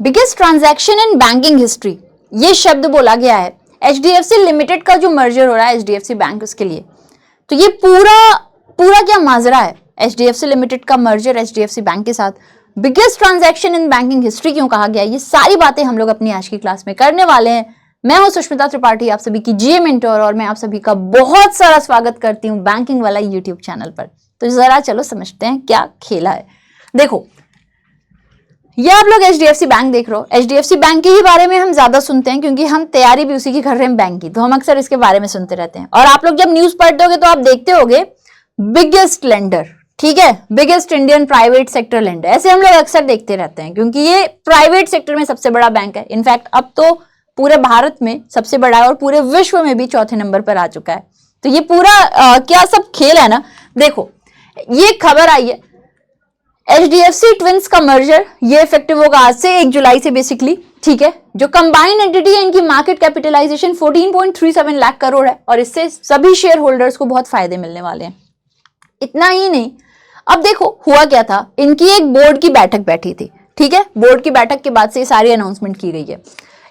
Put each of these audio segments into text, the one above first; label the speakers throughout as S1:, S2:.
S1: Biggest transaction in banking history, ये शब्द बोला गया है एचडीएफसी लिमिटेड का जो मर्जर हो रहा है एचडीएफसी बैंक उसके लिए। तो ये पूरा क्या माजरा है, एचडीएफसी लिमिटेड का मर्जर एचडीएफसी बैंक के साथ, biggest transaction in banking history क्यों कहा गया, ये सारी बातें हम लोग अपनी आज की क्लास में करने वाले हैं। मैं हूं सुष्मिता त्रिपाठी, आप सभी की जीए मेंटर, और मैं आप सभी का बहुत सारा स्वागत करती हूं बैंकिंग वाला यूट्यूब चैनल पर। तो जरा चलो समझते हैं क्या खेला है। देखो ये आप लोग एचडीएफसी बैंक देख रहे हो, एचडीएफसी बैंक के ही बारे में हम ज्यादा सुनते हैं क्योंकि हम तैयारी भी उसी की कर रहे हैं बैंक की, तो हम अक्सर इसके बारे में सुनते रहते हैं। और आप लोग जब न्यूज पढ़ते होगे तो आप देखते होगे बिगेस्ट लेंडर, ठीक है, biggest Indian private sector lender, ऐसे हम लोग अक्सर देखते रहते हैं क्योंकि ये प्राइवेट सेक्टर में सबसे बड़ा बैंक है। इनफैक्ट अब तो पूरे भारत में सबसे बड़ा है और पूरे विश्व में भी चौथे नंबर पर आ चुका है। तो ये पूरा क्या सब खेल है ना। देखो ये खबर आई है एचडीएफसी ट्विंस का मर्जर, ये इफेक्टिव होगा आज से 1 जुलाई से बेसिकली, ठीक है। जो कंबाइंड एंटिटी है इनकी मार्केट कैपिटलाइजेशन 14.37 लाख करोड़ है और इससे सभी शेयर होल्डर्स को बहुत फायदे मिलने वाले हैं। इतना ही नहीं, अब देखो हुआ क्या था, इनकी एक बोर्ड की बैठक बैठी थी, ठीक है। बोर्ड की बैठक के बाद से ये सारी अनाउंसमेंट की गई है।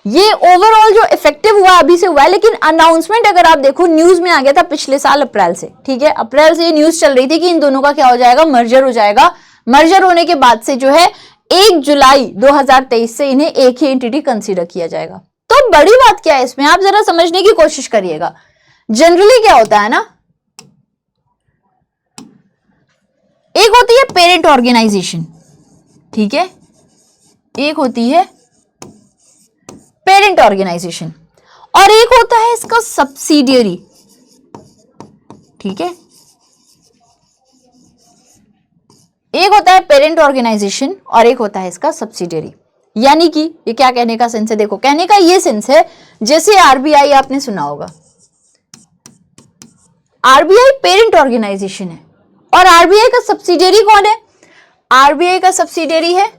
S1: ये ओवरऑल जो इफेक्टिव हुआ अभी से हुआ है, लेकिन अनाउंसमेंट अगर आप देखो न्यूज में आ गया था पिछले साल अप्रैल से, ठीक है। अप्रैल से ये न्यूज चल रही थी कि इन दोनों का क्या हो जाएगा, मर्जर हो जाएगा। मर्जर होने के बाद से जो है 1 जुलाई 2023 से इन्हें एक ही एंटिटी कंसीडर किया जाएगा। तो बड़ी बात क्या है इसमें, आप जरा समझने की कोशिश करिएगा। जनरली क्या होता है ना, एक होती है पेरेंट ऑर्गेनाइजेशन, ठीक है, एक होती है पेरेंट ऑर्गेनाइजेशन और एक होता है इसका सब्सिडियरी, ठीक है। एक होता है पेरेंट ऑर्गेनाइजेशन और एक होता है इसका सब्सिडियरी। यानी कि ये क्या कहने का सेंस है, देखो कहने का ये सेंस है जैसे आरबीआई आपने सुना होगा, आरबीआई पेरेंट ऑर्गेनाइजेशन है और आरबीआई का सब्सिडियरी कौन है, आरबीआई का सब्सिडियरी है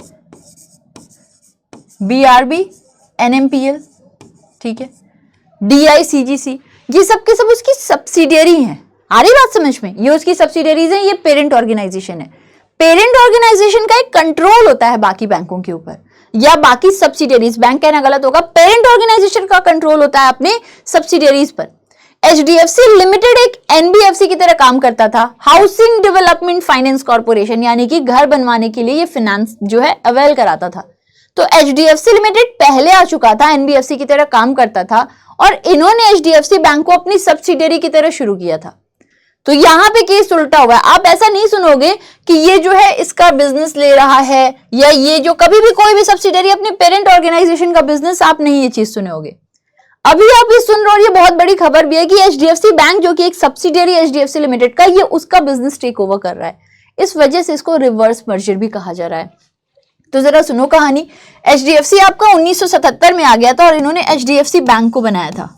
S1: बीआरबी, एनएमपीएल, ठीक है, डीआईसीजीसी, ये सब के सब उसकी सब्सिडियरी हैं। आ रही बात समझ में, ये उसकी सब्सिडियरीज हैं, ये पेरेंट ऑर्गेनाइजेशन है। पेरेंट ऑर्गेनाइजेशन का एक कंट्रोल होता है बाकी बैंकों के ऊपर, या बाकी सब्सिडियरीज, बैंक कहना गलत होगा, पेरेंट ऑर्गेनाइजेशन का कंट्रोल होता है अपने सब्सिडियरीज पर। एचडीएफसी लिमिटेड एक एनबीएफसी की तरह काम करता था, हाउसिंग डेवलपमेंट फाइनेंस कॉर्पोरेशन, यानी कि घर बनवाने के लिए ये फाइनेंस जो है अवेल कराता था। तो एचडीएफसी लिमिटेड पहले आ चुका था, एनबीएफसी की तरह काम करता था और इन्होंने एचडीएफसी बैंक को अपनी सब्सिडियरी की तरह शुरू किया था। तो यहां पे केस उल्टा हुआ है। आप ऐसा नहीं सुनोगे कि ये जो है इसका बिजनेस ले रहा है, या ये जो कभी भी कोई भी सब्सिडियरी अपने पेरेंट ऑर्गेनाइजेशन का बिजनेस, आप नहीं ये चीज सुने होगे। अभी आप ये सुन रहे हो और ये बहुत बड़ी खबर भी है कि एचडीएफसी बैंक जो कि एक सब्सिडियरी एचडीएफसी लिमिटेड का, ये उसका बिजनेस टेक ओवर कर रहा है। इस वजह से इसको रिवर्स मर्जर भी कहा जा रहा है। तो जरा सुनो कहानी। एचडीएफसी आपका 1977 में आ गया था और इन्होंने एचडीएफसी बैंक को बनाया था।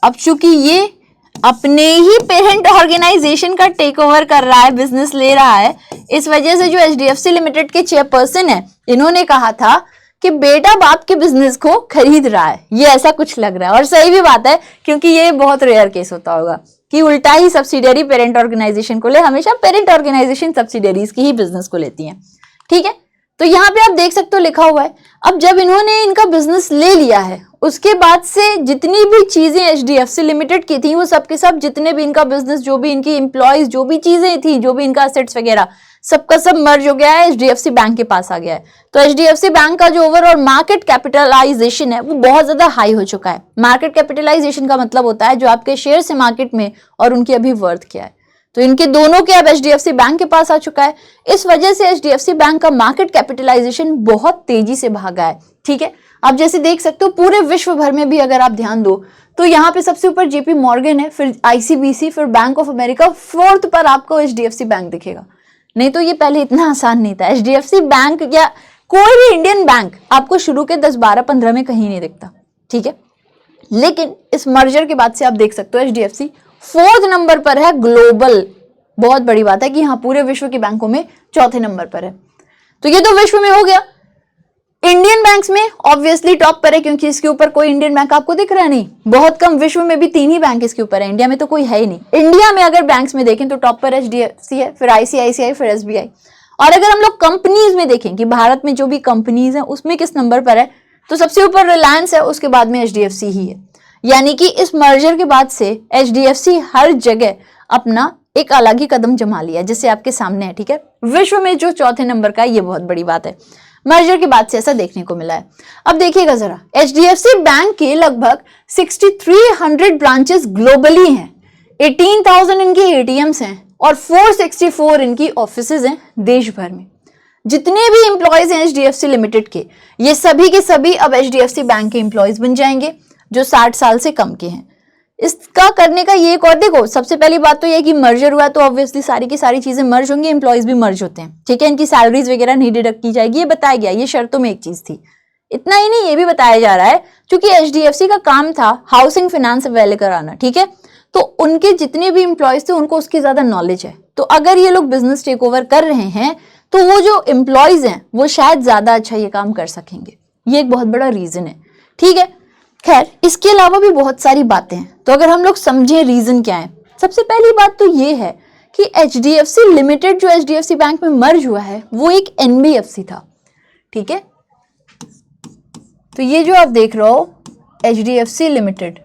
S1: अब चूंकि ये अपने ही पेरेंट ऑर्गेनाइजेशन का टेक ओवर कर रहा है, बिजनेस ले रहा है, इस वजह से जो एचडीएफसी लिमिटेड के चेयरपर्सन है, इन्होंने कहा था कि बेटा बाप के बिजनेस को खरीद रहा है, ये ऐसा कुछ लग रहा है। और सही भी बात है क्योंकि ये बहुत रेयर केस होता होगा कि उल्टा ही सब्सिडियरी पेरेंट ऑर्गेनाइजेशन को ले, हमेशा पेरेंट ऑर्गेनाइजेशन सब्सिडियरीज की ही बिजनेस को लेती है, ठीक है। तो यहाँ पे आप देख सकते हो लिखा हुआ है, अब जब इन्होंने इनका बिजनेस ले लिया है उसके बाद से जितनी भी चीजें एचडीएफसी लिमिटेड की थी, वो सब के सब, जितने भी इनका बिजनेस, जो भी इनकी एम्प्लॉयज, जो भी चीजें थी, जो भी इनका एसेट्स वगैरह, सबका सब मर्ज हो गया है, एचडीएफसी बैंक के पास आ गया है। तो एचडीएफसी बैंक का जो ओवरऑल मार्केट कैपिटलाइजेशन है वो बहुत ज्यादा हाई हो चुका है। मार्केट कैपिटलाइजेशन का मतलब होता है जो आपके शेयर से मार्केट में और उनकी अभी वर्थ क्या है। तो इनके दोनों के अब एचडीएफसी बैंक के पास आ चुका है। इस वजह से एचडीएफसी बैंक का मार्केट कैपिटलाइजेशन बहुत तेजी से भागा है, ठीक है। आप जैसे देख सकते हो पूरे विश्व भर में भी अगर आप ध्यान दो तो यहाँ पे सबसे ऊपर जेपी मॉर्गन है, फिर आईसीबीसी, फिर बैंक ऑफ अमेरिका, 4th पर आपको एचडीएफसी बैंक दिखेगा। नहीं तो ये पहले इतना आसान नहीं था। एचडीएफसी बैंक या कोई भी इंडियन बैंक आपको शुरू के 10, 12, 15 में कहीं नहीं दिखता, ठीक है। लेकिन इस मर्जर के बाद से आप देख सकते हो एचडीएफसी 4th नंबर पर है ग्लोबल। बहुत बड़ी बात है कि हाँ पूरे विश्व के बैंकों में 4थे नंबर पर है। तो ये तो विश्व में हो गया। इंडियन बैंक्स में ऑब्वियसली टॉप पर है क्योंकि इसके ऊपर कोई इंडियन बैंक आपको दिख रहा नहीं, बहुत कम, विश्व में भी 3 ही बैंक इसके ऊपर है, इंडिया में तो कोई है ही नहीं। इंडिया में अगर बैंक्स में देखें तो टॉप पर एचडीएफसी है, फिर आईसीआईसीआई, फिर एसबीआई। और अगर हम लोग कंपनीज में देखें कि भारत में जो भी कंपनीज हैं उसमें किस नंबर पर है, तो सबसे ऊपर रिलायंस है, उसके बाद में एचडीएफसी ही है। यानी कि इस मर्जर के बाद से एचडीएफसी हर जगह अपना एक अलग ही कदम जमा लिया, जिससे आपके सामने है। ठीक है, विश्व में जो चौथे नंबर का है, ये बहुत बड़ी बात है। मर्जर के बाद से ऐसा देखने को मिला है। अब देखिएगा जरा, एचडीएफसी बैंक के लगभग 6300 ब्रांचेस ग्लोबली हैं, 18,000 इनके एटीएम्स हैं और 464 इनकी ऑफिसेज हैं देश भर में। जितने भी एम्प्लॉयज हैं एचडीएफसी लिमिटेड के, ये सभी के सभी अब एचडीएफसी बैंक के एम्प्लॉयज बन जाएंगे जो 60 साल से कम के हैं। इसका करने का ये एक और, देखो सबसे पहली बात तो ये कि मर्जर हुआ तो ऑब्वियसली सारी की सारी चीजें मर्ज होंगी, एम्प्लॉयज भी मर्ज होते हैं। ठीक है, इनकी सैलरीज वगैरह नहीं डिडक्ट की जाएगी, ये बताया गया, ये शर्तों में एक चीज थी। इतना ही नहीं, ये भी बताया जा रहा है क्योंकि एचडीएफसी का काम था हाउसिंग फाइनेंस अवेल कराना। ठीक है, तो उनके जितने भी एम्प्लॉयज थे उनको उसकी ज्यादा नॉलेज है, तो अगर ये लोग बिजनेस टेक ओवर कर रहे हैं तो वो जो एम्प्लॉयज हैं वो शायद ज्यादा अच्छा ये काम कर सकेंगे। ये एक बहुत बड़ा रीजन है। ठीक है, खैर इसके अलावा भी बहुत सारी बातें हैं, तो अगर हम लोग समझें रीजन क्या है, सबसे पहली बात तो ये है कि एचडीएफसी लिमिटेड जो एचडीएफसी बैंक में मर्ज हुआ है वो एक एनबीएफसी था। ठीक है, तो ये जो आप देख रहे हो एचडीएफसी लिमिटेड,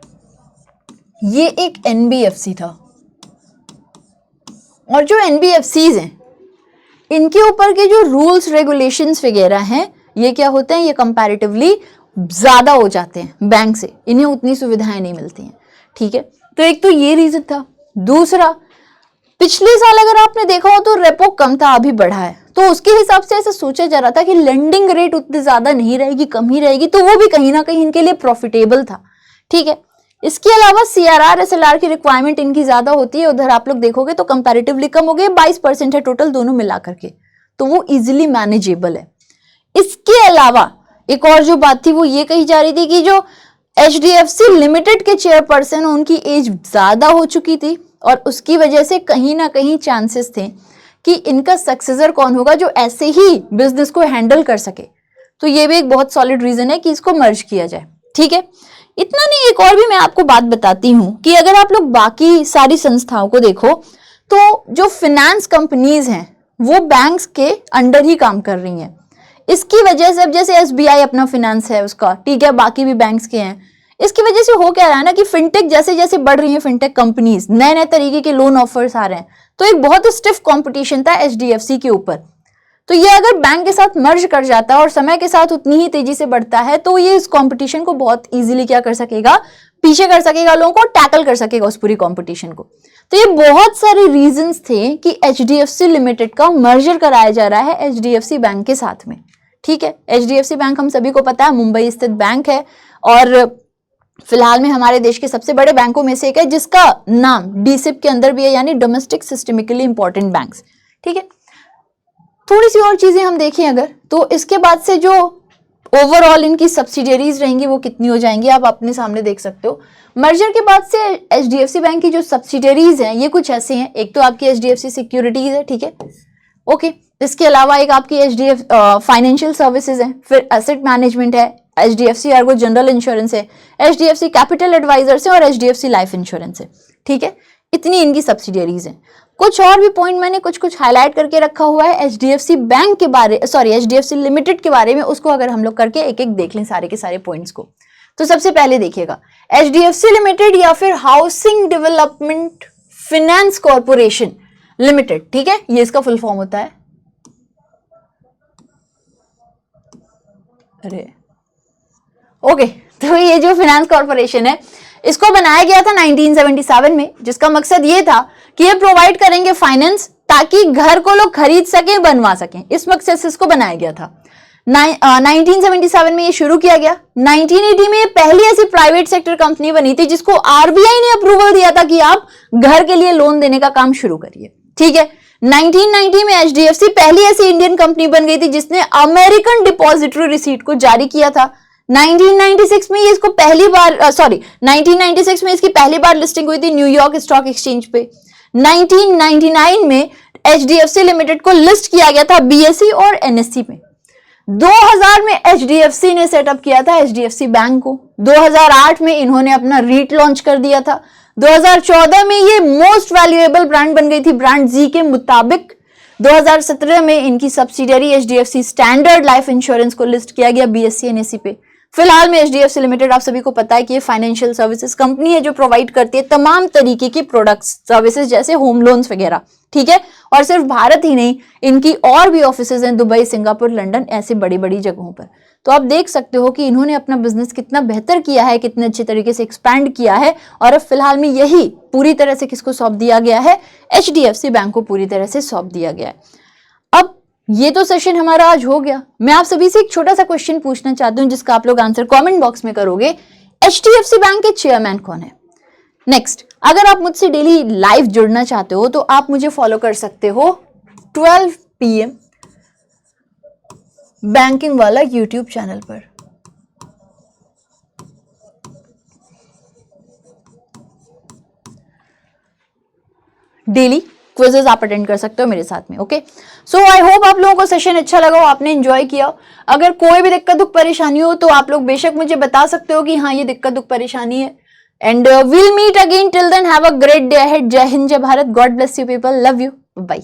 S1: ये एक एनबीएफसी था। और जो एनबीएफसीज हैं इनके ऊपर के जो रूल्स रेगुलेशंस वगैरह हैं, ये क्या होते हैं, ये कंपैरेटिवली ज्यादा हो जाते हैं बैंक से, इन्हें उतनी सुविधाएं नहीं मिलती हैं। ठीक है, तो एक तो ये रीजन था। दूसरा, पिछले साल अगर आपने देखा हो तो रेपो कम था, अभी बढ़ा है, तो उसके हिसाब से ऐसा सोचा जा रहा था कि लेंडिंग रेट उतनी ज्यादा नहीं रहेगी, कम ही रहेगी, तो वो भी कहीं ना कहीं इनके लिए प्रॉफिटेबल था। ठीक है, इसके अलावा सीआरआर एसएलआर की रिक्वायरमेंट इनकी ज्यादा होती है, उधर आप लोग देखोगे तो कंपैरेटिवली कम हो गए, 22% है टोटल दोनों मिला करके, तो वो इजिली मैनेजेबल है। इसके अलावा एक और जो बात थी वो ये कही जा रही थी कि जो एचडीएफसी लिमिटेड के चेयरपर्सन उनकी एज ज्यादा हो चुकी थी और उसकी वजह से कहीं ना कहीं चांसेस थे कि इनका सक्सेसर कौन होगा जो ऐसे ही बिजनेस को हैंडल कर सके। तो ये भी एक बहुत सॉलिड रीजन है कि इसको मर्ज किया जाए। ठीक है, इतना नहीं, एक और भी मैं आपको बात बताती हूं कि अगर आप लोग बाकी सारी संस्थाओं को देखो तो जो फाइनेंस कंपनीज हैं वो बैंक्स के अंडर ही काम कर रही हैं। इसकी वजह से अब जैसे एसबीआई अपना फाइनेंस है उसका, ठीक है, बाकी भी बैंक्स के हैं, इसकी वजह से हो क्या रहा है ना कि फिनटेक जैसे जैसे बढ़ रही है, फिनटेक कंपनीज नए नए तरीके के लोन ऑफर्स आ रहे हैं, तो एक बहुत स्टिफ कंपटीशन था एचडीएफसी के ऊपर। तो ये अगर बैंक के साथ मर्ज कर जाता है और समय के साथ उतनी ही तेजी से बढ़ता है तो ये इस कंपटीशन को बहुत इजीली क्या कर सकेगा, पीछे कर सकेगा, लोगों को टैकल कर सकेगा उस पूरी कंपटीशन को। तो ये बहुत सारे रीजंस थे कि एचडीएफसी लिमिटेड का मर्जर कराया जा रहा है एचडीएफसी बैंक के साथ में। ठीक है, एचडीएफसी बैंक हम सभी को पता है मुंबई स्थित बैंक है और फिलहाल में हमारे देश के सबसे बड़े बैंकों में से एक है जिसका नाम डीसिप के अंदर भी है, यानी डोमेस्टिक सिस्टमिकली इंपॉर्टेंट बैंक्स। ठीक है, थोड़ी सी और चीजें हम देखें अगर, तो इसके बाद से जो ओवरऑल इनकी सब्सिडियरीज रहेंगी वो कितनी हो जाएंगी, आप अपने सामने देख सकते हो। मर्जर के बाद से एचडीएफसी बैंक की जो सब्सिडियरीज हैं ये कुछ ऐसे हैं, एक तो आपकी एचडीएफसी सिक्योरिटीज है, ठीक है, ओके, इसके अलावा एक आपकी एचडीएफ फाइनेंशियल सर्विसेज है, फिर एसेट मैनेजमेंट है, एचडीएफसी अर्गो जनरल इंश्योरेंस है, एचडीएफसी कैपिटल एडवाइजर्स है और एचडीएफसी लाइफ इंश्योरेंस है। ठीक है, इतनी इनकी सब्सिडियरीज हैं। कुछ और भी पॉइंट मैंने कुछ हाईलाइट करके रखा हुआ है एचडीएफसी बैंक के बारे, सॉरी एचडीएफसी लिमिटेड के बारे में, उसको अगर हम लोग करके एक एक देख लें सारे के सारे पॉइंट्स को। तो सबसे पहले देखिएगा एचडीएफसी लिमिटेड या फिर housing development finance corporation limited, ठीक है, ये इसका फुल फॉर्म होता है। अरे ओके, तो ये जो फाइनेंस कॉर्पोरेशन है इसको बनाया गया था 1977 में, जिसका मकसद ये था कि ये प्रोवाइड करेंगे फाइनेंस ताकि घर को लोग खरीद सकें, बनवा सकें, इस मकसद से इसको बनाया गया था। 1977 में ये शुरू किया गया। 1980 में ये पहली ऐसी प्राइवेट सेक्टर कंपनी बनी थी जिसको आरबीआई ने अप्रूवल दिया था कि आप घर के लिए लोन देने का काम शुरू करिए। ठीक है, 1990 में एचडीएफसी पहली ऐसी इंडियन कंपनी बन गई थी जिसने अमेरिकन डिपॉजिटरी रिसीट को जारी किया था। 1996 में ये इसको पहली बार 1996 में इसकी पहली बार लिस्टिंग हुई थी न्यूयॉर्क स्टॉक एक्सचेंज पे। 1999 में एचडीएफसी लिमिटेड को लिस्ट किया गया था बीएसई और एनएससी में। 2000 में एचडीएफसी ने सेटअप किया था एचडीएफसी बैंक को। 2008 में इन्होंने अपना रीट लॉन्च कर दिया था। 2014 में ये मोस्ट वैल्यूएबल ब्रांड बन गई थी ब्रांड जी के मुताबिक। 2017 में इनकी subsidiary HDFC standard life insurance को लिस्ट किया गया बीएसई एनएसई पे। फिलहाल में एचडीएफसी लिमिटेड, आप सभी को पता है कि ये फाइनेंशियल सर्विसेज कंपनी है जो प्रोवाइड करती है तमाम तरीके की प्रोडक्ट्स सर्विसेज जैसे होम लोन्स वगैरह, ठीक है। और सिर्फ भारत ही नहीं, इनकी और भी ऑफिसेज हैं दुबई, सिंगापुर, लंदन, ऐसे बड़ी बड़ी जगहों पर। तो आप देख सकते हो कि इन्होंने अपना बिजनेस कितना बेहतर किया है, कितने अच्छे तरीके से एक्सपैंड किया है। और अब फिलहाल में यही पूरी तरह से किसको सौंप दिया गया है, एचडीएफसी बैंक को पूरी तरह से सौंप दिया गया है। अब ये तो सेशन हमारा आज हो गया। मैं आप सभी से एक छोटा सा क्वेश्चन पूछना चाहती हूँ जिसका आप लोग आंसर कमेंट बॉक्स में करोगे। एचडीएफसी बैंक के चेयरमैन कौन है? नेक्स्ट, अगर आप मुझसे डेली लाइव जुड़ना चाहते हो तो आप मुझे फॉलो कर सकते हो 12 PM बैंकिंग वाला यूट्यूब चैनल पर। डेली क्विजेस आप अटेंड कर सकते हो मेरे साथ में, ओके। सो आई होप आप लोगों को सेशन अच्छा लगा हो, आपने एंजॉय किया। अगर कोई भी दिक्कत दुख परेशानी हो तो आप लोग बेशक मुझे बता सकते हो कि हाँ ये दिक्कत दुख परेशानी है। And we'll meet again. Till then, have a great day ahead. Jai Hind, Jai Bharat. God bless you people. Love you. Bye.